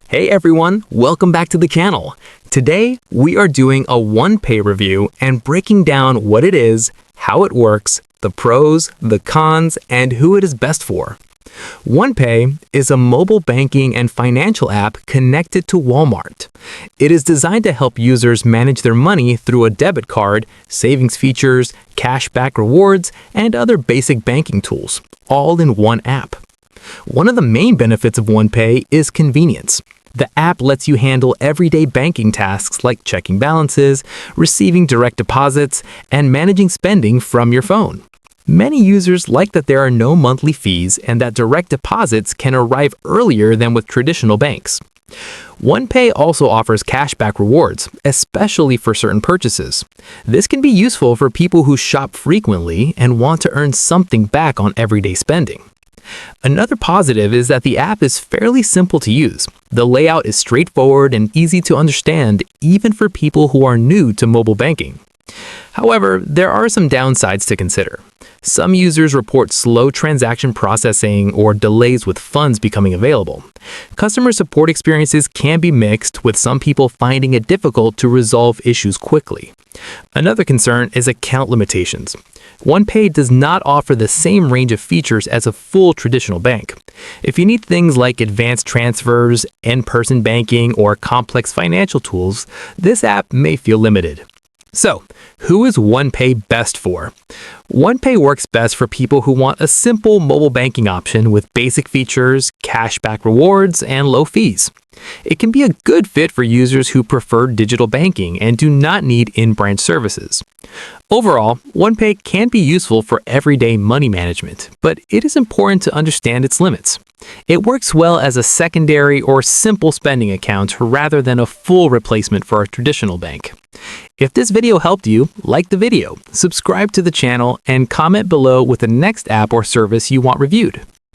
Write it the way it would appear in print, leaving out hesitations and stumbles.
Hey everyone, welcome back to the channel. Today, we are doing a OnePay review and breaking down what it is, how it works, the pros, the cons, and who it is best for. OnePay is a mobile banking and financial app connected to Walmart. It is designed to help users manage their money through a debit card, savings features, cashback rewards, and other basic banking tools, all in one app. One of the main benefits of OnePay is convenience. The app lets you handle everyday banking tasks like checking balances, receiving direct deposits, and managing spending from your phone. Many users like that there are no monthly fees and that direct deposits can arrive earlier than with traditional banks. OnePay also offers cashback rewards, especially for certain purchases. This can be useful for people who shop frequently and want to earn something back on everyday spending. Another positive is that the app is fairly simple to use. The layout is straightforward and easy to understand, even for people who are new to mobile banking. However, there are some downsides to consider. Some users report slow transaction processing or delays with funds becoming available. Customer support experiences can be mixed, with some people finding it difficult to resolve issues quickly. Another concern is account limitations. OnePay does not offer the same range of features as a full traditional bank. If you need things like advanced transfers, in-person banking, or complex financial tools, this app may feel limited. So, who is OnePay best for? OnePay works best for people who want a simple mobile banking option with basic features, cashback rewards, and low fees. It can be a good fit for users who prefer digital banking and do not need in-branch services. Overall, OnePay can be useful for everyday money management, but it is important to understand its limits. It works well as a secondary or simple spending account rather than a full replacement for a traditional bank. If this video helped you, like the video, subscribe to the channel, and comment below with the next app or service you want reviewed.